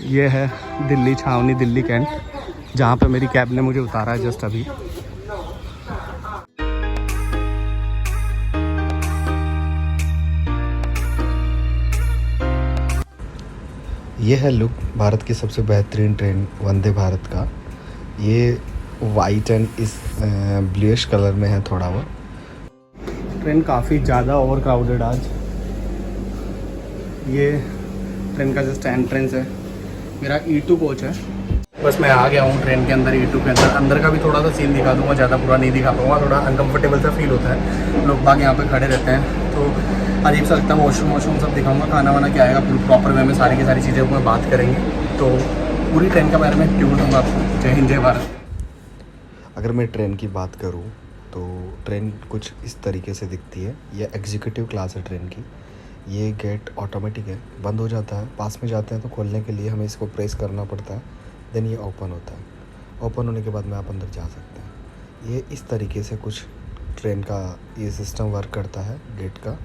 ये है दिल्ली छावनी, दिल्ली कैंट, जहाँ पे मेरी कैब ने मुझे उतारा है जस्ट अभी। ये है लुक भारत की सबसे बेहतरीन ट्रेन वंदे भारत का। ये वाइट एंड इस ब्लूइश कलर में है थोड़ा वो। ट्रेन काफ़ी ज़्यादा ओवर क्राउडेड आज। ये ट्रेन का जस्ट एंट्रेंस है। मेरा E2 कोच है। बस मैं आ गया हूँ ट्रेन के अंदर, E2 के अंदर। अंदर का भी थोड़ा सा सीन दिखा दूँगा, ज़्यादा पूरा नहीं दिखा पाऊँगा, थोड़ा अनकम्फर्टेबल सा फील होता है। लोग बाग यहाँ पे खड़े रहते हैं तो अजीब सा लगता है। वॉशरूम सब दिखाऊंगा, खाना वाना क्या आएगा प्रॉपर वे में, सारी की सारी चीज़ें में बात करेंगे। तो पूरी ट्रेन के बारे में ट्यून दूँगा आपको। जय हिंद, जय भारत। अगर मैं ट्रेन की बात करूँ तो ट्रेन कुछ इस तरीके से दिखती है। ये एग्जीक्यूटिव क्लास है ट्रेन की। ये गेट ऑटोमेटिक है, बंद हो जाता है। पास में जाते हैं तो खोलने के लिए हमें इसको प्रेस करना पड़ता है, देन ये ओपन होता है। ओपन होने के बाद में आप अंदर जा सकते हैं। ये इस तरीके से कुछ ट्रेन का ये सिस्टम वर्क करता है गेट का।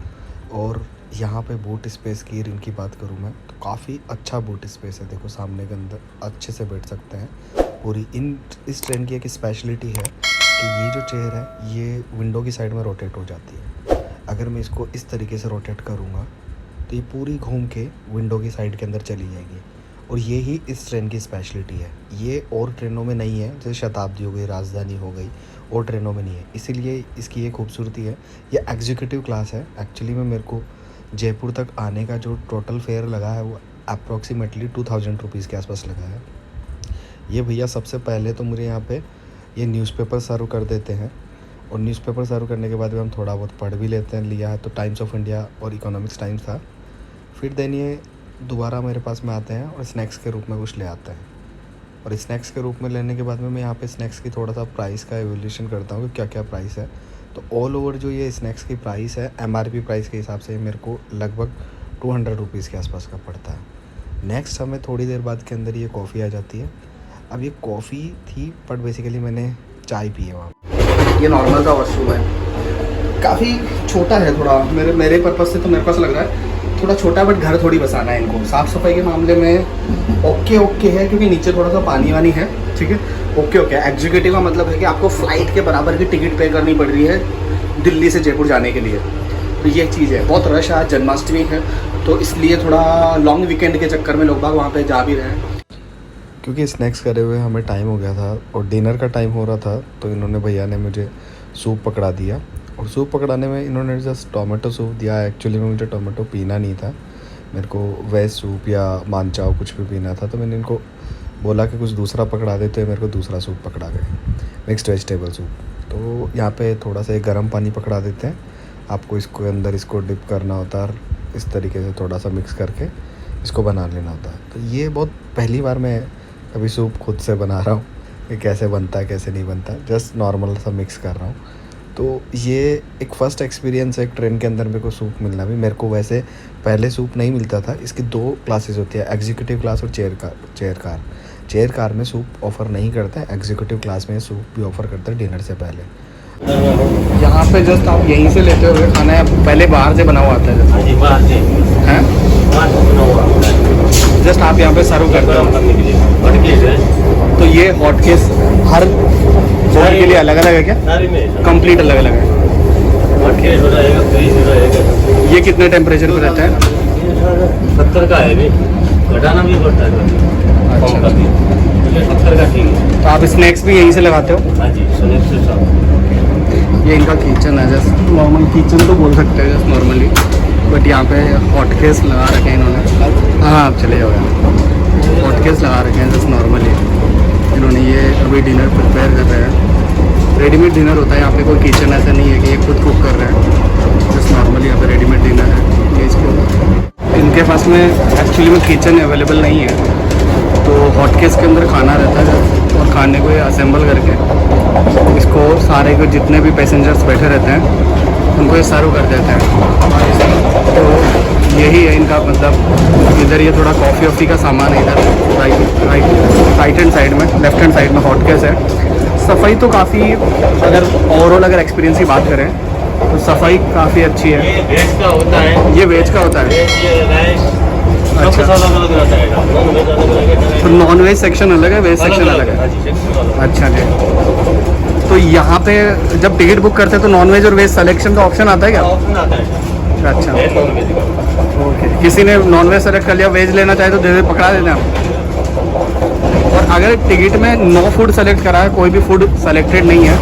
और यहाँ पे बूट स्पेस की इनकी बात करूँ मैं तो काफ़ी अच्छा बूट स्पेस है। देखो सामने के अंदर अच्छे से बैठ सकते हैं पूरी। इस ट्रेन की एक स्पेशलिटी है कि ये जो चेयर है ये विंडो की साइड में रोटेट हो जाती है। अगर मैं इसको इस तरीके से रोटेट करूँगा तो ये पूरी घूम के विंडो की साइड के अंदर चली जाएगी। और ये ही इस ट्रेन की स्पेशलिटी है। ये और ट्रेनों में नहीं है, जैसे शताब्दी हो गई, राजधानी हो गई, और ट्रेनों में नहीं है। इसीलिए इसकी ये खूबसूरती है। ये एग्जीक्यूटिव क्लास है। एक्चुअली में मेरे को जयपुर तक आने का जो टोटल फेयर लगा है वो अप्रॉक्सीमेटली 2000 रुपीज़ के आसपास लगा है। ये भैया सबसे पहले तो मुझे यहाँ पे ये न्यूज़पेपर सर्व कर देते हैं, और न्यूज़पेपर सर्व करने के बाद भी हम थोड़ा बहुत पढ़ भी लेते हैं। लिया है तो टाइम्स ऑफ इंडिया और इकोनॉमिक्स टाइम्स था। फिर देन ये दोबारा मेरे पास में आते हैं और स्नैक्स के रूप में कुछ ले आते हैं। और स्नैक्स के रूप में लेने के बाद में मैं यहाँ पे स्नैक्स की थोड़ा सा प्राइस का एवोल्यूशन करता हूँ कि क्या क्या प्राइस है। तो ऑल ओवर जो ये स्नैक्स की प्राइस है MRP प्राइस के हिसाब से मेरे को लगभग 200 रुपीज़ के आसपास का पड़ता है। नेक्स्ट हमें थोड़ी देर बाद के अंदर ये कॉफ़ी आ जाती है। अब ये कॉफ़ी थी बट बेसिकली मैंने चाय पी है वहाँ। ये नॉर्मल सा वॉशरूम है, काफ़ी छोटा है थोड़ा। मेरे पर्पज़ से तो मेरे पास लग रहा है थोड़ा छोटा, बट घर थोड़ी बसाना है इनको। साफ़ सफाई के मामले में ओके है, क्योंकि नीचे थोड़ा सा पानी वानी है। ठीक है, ओके एग्जीक्यूटिव का मतलब है कि आपको फ़्लाइट के बराबर की टिकट पे करनी पड़ रही है दिल्ली से जयपुर जाने के लिए। तो ये चीज़ है। बहुत रश है, जन्माष्टमी है, तो इसलिए थोड़ा लॉन्ग वीकेंड के चक्कर में लोग बाग वहाँ पर जा भी रहे हैं। क्योंकि स्नैक्स करे हुए हमें टाइम हो गया था और डिनर का टाइम हो रहा था, तो इन्होंने भैया ने मुझे सूप पकड़ा दिया। और सूप पकड़ाने में इन्होंने जस्ट टोमेटो सूप दिया। एक्चुअली में मुझे टोमेटो पीना नहीं था, मेरे को वेज सूप या मानचाओ कुछ भी पीना था। तो मैंने इनको बोला कि कुछ दूसरा पकड़ा देते हैं, मेरे को दूसरा सूप पकड़ा गए, मिक्स्ड वेजिटेबल सूप। तो यहाँ पे थोड़ा सा गर्म पानी पकड़ा देते हैं आपको, इसको अंदर इसको डिप करना होता है और इस तरीके से थोड़ा सा मिक्स करके इसको बना लेना होता है। तो ये बहुत पहली बार मैं अभी सूप खुद से बना रहा हूँ कि कैसे बनता है कैसे नहीं बनता, जस्ट नॉर्मल सा मिक्स कर रहा हूँ। तो ये एक फ़र्स्ट एक्सपीरियंस है एक ट्रेन के अंदर मेरे को सूप मिलना भी। मेरे को वैसे पहले सूप नहीं मिलता था। इसकी 2 क्लासेस होती है, एग्जीक्यूटिव क्लास और चेयर कार में सूप ऑफ़र नहीं करते हैं, एग्जीक्यूटिव क्लास में सूप भी ऑफ़र करते हैं डिनर से पहले। यहाँ पे जस्ट आप यहीं से लेते हुए खाना है, पहले बाहर से बना हुआ आता है। बाहर से हैं, जस्ट आप यहाँ पे सर्व करते हो। तो ये हॉट केस हर बोर्ड के लिए अलग अलग है क्या? कंप्लीट अलग अलग है। ये कितने टेम्परेचर पे रहता है? 70 का है, घटाना भी पड़ता है। अच्छा, 70 का ठीक है। तो आप स्नैक्स भी यहीं से लगाते हो? हाँ जी, स्नैक्स से सब। ये इनका किचन है, जस्ट नॉर्मल किचन तो बोल सकते हैं जस्ट नॉर्मली, बट यहाँ पे हॉट केस लगा रखे हैं इन्होंने। हाँ, आप चले जाओ। हॉट केस लगा रखे हैं जस्ट नॉर्मली इन्होंने। ये अभी डिनर प्रिपेयर कर रहे हैं। रेडीमेड डिनर होता है यहाँ पे, कोई किचन ऐसा नहीं है कि ये खुद कुक कर रहे हैं। जस्ट नॉर्मली यहाँ पे रेडीमेड डिनर है। ये इसको इनके पास में एक्चुअली में किचन अवेलेबल नहीं है, तो हॉट केस के अंदर खाना रहता है और खाने को ये असेंबल करके इसको सारे को जितने भी पैसेंजर्स बैठे रहते हैं उनको ये सर्व कर देते हैं। तो यही है इनका मतलब। इधर ये थोड़ा कॉफ़ी वॉफ़ी का सामान है, इधर राइट हैंड साइड में, लेफ्ट हैंड साइड में हॉट केस है। सफाई तो काफ़ी, अगर ओवरऑल अगर एक्सपीरियंस की बात करें तो सफाई काफ़ी अच्छी है। ये वेज का होता है। ये वेज का होता है। ये राइस सब कुछ अलग अलग रहता है, नॉन वेज अलग अलग है। तो नॉन वेज सेक्शन अलग है, वेज सेक्शन अलग है। हाँ जी, सेक्शन अलग है। अच्छा जी। तो यहाँ पे जब टिकट बुक करते हैं तो नॉन वेज और वेज सिलेक्शन का ऑप्शन आता है क्या? ऑप्शन आता है अच्छा, नॉन वेज का। ओके। किसी ने नॉन वेज सेलेक्ट कर लिया, वेज लेना चाहे तो दे पकड़ा देते हैं आप। और अगर टिकट में नो फूड सेलेक्ट करा है, कोई भी फूड सेलेक्टेड नहीं है,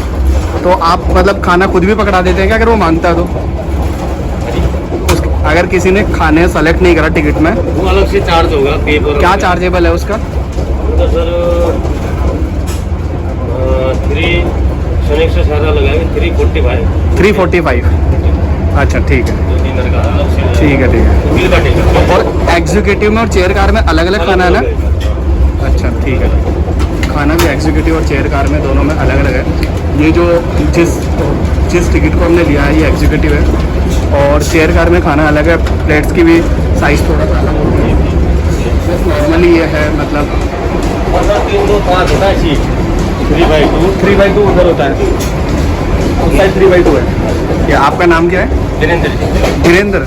तो आप मतलब खाना खुद भी पकड़ा देते हैं क्या, अगर वो मांगता है तो? अगर किसी ने खाने सेलेक्ट नहीं करा टिकट में, वो अलग से चार्ज होगा, पे पर। क्या चार्जेबल है उसका? तो सर 3 से ज़्यादा लगाएंगे, 345। 345। अच्छा, ठीक है, तो डिनर का अलग से ठीक है, ठीक है। बिल काटेगा। और एग्जीक्यूटिव में और चेयर कार में अलग अलग खाना है ना? अच्छा, ठीक है। खाना भी एग्जीक्यूटिव और चेयर कार में दोनों में अलग अलग है। ये जो जिस टिकट को हमने लिया है ये एग्जीक्यूटिव है, और चेयर कार में खाना अलग है। प्लेट्स की भी साइज़ थोड़ा सा अलग होती है। नॉर्मली ये है मतलब और सर 3-2-5 होता है सीट, 3/2। 3/2 उधर होता है, उस साइड 3/2 है। ये आपका नाम क्या है? वीरेंद्र जी। धीरेन्द्र।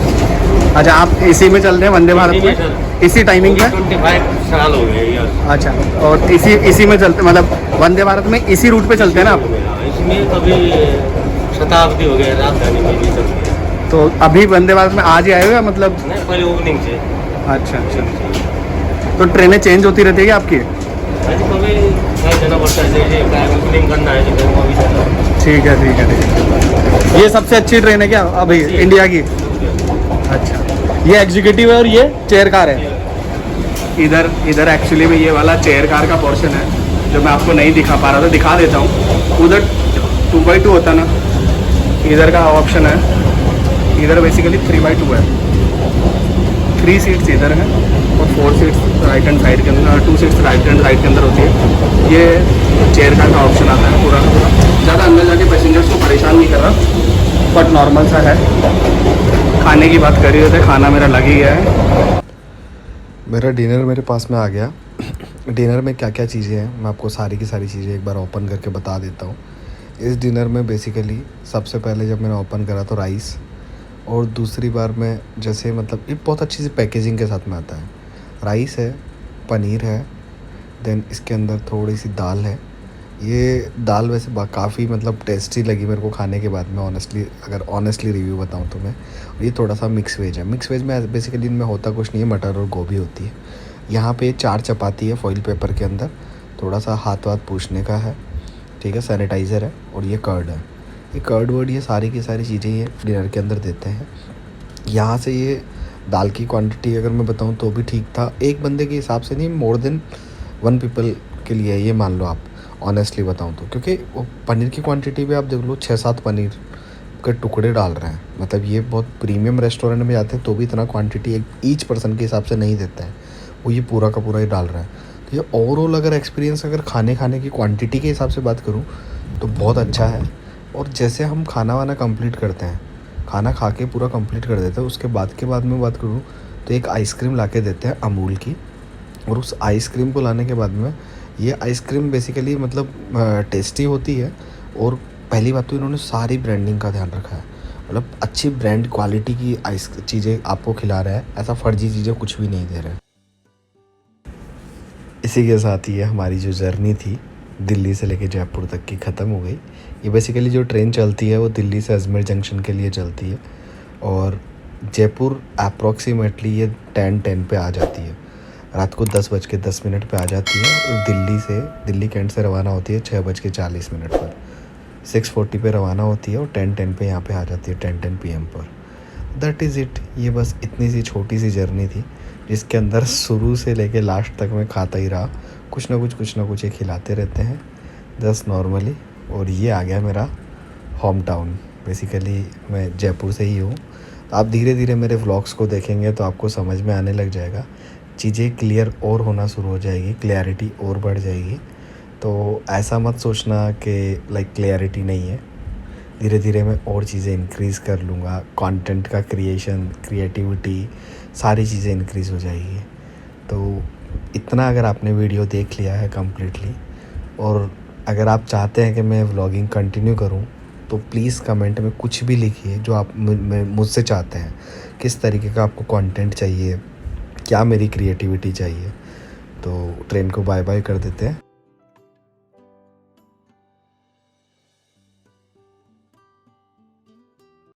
अच्छा, आप इसी में चलते हैं वंदे भारत में? इसी टाइमिंग में? 25 साल हो गए यार। अच्छा, और इसी में चलते, मतलब वंदे भारत में इसी रूट पे चलते हैं ना आप? इसमें कभी शताब्दी हो गया, राजधानी में भी चलती है। तो अभी वंदे भारत में आज ही आए हो या मतलब? नहीं, पहले ओपनिंग से। अच्छा अच्छा। तो ट्रेनें चेंज होती रहती है क्या आपकी? आज कभी कहीं जाना पड़ता है, जैसे ओपनिंग करना है तो वो भी जाना है। ठीक है, ठीक है, ठीक है। ये सबसे अच्छी ट्रेन है क्या अभी इंडिया की? अच्छा, ये एग्जीक्यूटिव है और ये चेयर कार है। इधर एक्चुअली में ये वाला चेयर कार का पोर्शन है जो मैं आपको नहीं दिखा पा रहा था, दिखा देता हूँ। उधर 2/2 होता ना, इधर का ऑप्शन है। इधर बेसिकली 3/2 है। 3 सीट्स इधर हैं और 4 सीट्स राइट हैंड साइड के अंदर, 2 सीट्स राइट हैंड साइड के अंदर होती है। ये चेयर कार का ऑप्शन आता है पूरा का पूरा। ज़्यादा अंदर जाके पैसेंजर्स को परेशान नहीं कर रहा, बट नॉर्मल सा है। खाने की बात कर रहे थे, खाना मेरा लग ही गया है। मेरा डिनर मेरे पास में आ गया। डिनर में क्या क्या चीज़ें हैं मैं आपको सारी की सारी चीज़ें एक बार ओपन करके बता देता हूँ। इस डिनर में बेसिकली सबसे पहले जब मैंने ओपन करा तो राइस, और दूसरी बार में जैसे मतलब ये बहुत अच्छी सी पैकेजिंग के साथ में आता है। राइस है, पनीर है, देन इसके अंदर थोड़ी सी दाल है। ये दाल वैसे काफ़ी मतलब टेस्टी लगी मेरे को खाने के बाद में, ऑनेस्टली रिव्यू बताऊँ तो मैं। ये थोड़ा सा मिक्स वेज है। मिक्स वेज में बेसिकली इनमें होता कुछ नहीं है, मटर और गोभी होती है। यहाँ पे 4 चपाती है फॉइल पेपर के अंदर, थोड़ा सा हाथ वाथ पूछने का है, ठीक है, सैनिटाइज़र है, और ये कर्ड है। ये कर्ड वर्ड ये सारी की सारी चीज़ें ये डिनर के अंदर देते हैं। यहाँ से ये दाल की क्वांटिटी अगर मैं बताऊँ तो भी ठीक था, एक बंदे के हिसाब से नहीं, मोर देन 1 पीपल के लिए ये मान लो आप, ऑनेस्टली बताऊँ तो। क्योंकि वो पनीर की क्वांटिटी भी आप देख लो, 6-7 पनीर के टुकड़े डाल रहे हैं। मतलब ये बहुत प्रीमियम रेस्टोरेंट में जाते हैं तो भी इतना क्वांटिटी एक ईच पर्सन के हिसाब से नहीं देता है, वो ये पूरा का पूरा ही डाल रहा है। तो ये ओवरऑल अगर एक्सपीरियंस अगर खाने की क्वांटिटी के हिसाब से बात करूँ तो बहुत अच्छा है। और जैसे हम खाना वाना कंप्लीट करते हैं, खाना खा के पूरा कंप्लीट कर देते हैं, उसके बाद में बात करूँ तो एक आइसक्रीम ला के देते हैं अमूल की। और उस आइसक्रीम को लाने के बाद में ये आइसक्रीम बेसिकली मतलब टेस्टी होती है। और पहली बात तो इन्होंने सारी ब्रांडिंग का ध्यान रखा है, मतलब अच्छी ब्रांड क्वालिटी की चीज़ें आपको खिला रहा है, ऐसा फर्जी चीज़ें कुछ भी नहीं दे रहा है। इसी के साथ ये हमारी जो जर्नी थी दिल्ली से लेके जयपुर तक की ख़त्म हो गई। ये बेसिकली जो ट्रेन चलती है वो दिल्ली से अजमेर जंक्शन के लिए चलती है, और जयपुर अप्रॉक्सीमेटली ये 10 पे आ जाती है, रात को 10:10 पे आ जाती है। और दिल्ली कैंट से रवाना होती है 6:40 पर, 6:40 पे रवाना होती है और 10:10 पे यहाँ पे आ जाती है, 10:10 PM पर। That is it. ये बस इतनी सी छोटी सी जर्नी थी जिसके अंदर शुरू से लेके लास्ट तक मैं खाता ही रहा, कुछ ना कुछ ये खिलाते रहते हैं जस्ट नॉर्मली। और ये आ गया मेरा होम टाउन। बेसिकली मैं जयपुर से ही हूँ, तो आप धीरे धीरे मेरे व्लॉग्स को देखेंगे तो आपको समझ में आने लग जाएगा, चीज़ें क्लियर और होना शुरू हो जाएगी, क्लैरिटी और बढ़ जाएगी। तो ऐसा मत सोचना कि लाइक क्लैरिटी नहीं है, धीरे धीरे मैं और चीज़ें इंक्रीज़ कर लूँगा, कंटेंट का क्रिएटिविटी सारी चीज़ें इंक्रीज़ हो जाएगी। तो इतना अगर आपने वीडियो देख लिया है कम्प्लीटली, और अगर आप चाहते हैं कि मैं व्लॉगिंग कंटिन्यू करूं, तो प्लीज़ कमेंट में कुछ भी लिखिए जो आप मुझसे चाहते हैं, किस तरीके का आपको कंटेंट चाहिए, क्या मेरी क्रिएटिविटी चाहिए। तो ट्रेन को बाय बाय कर देते हैं।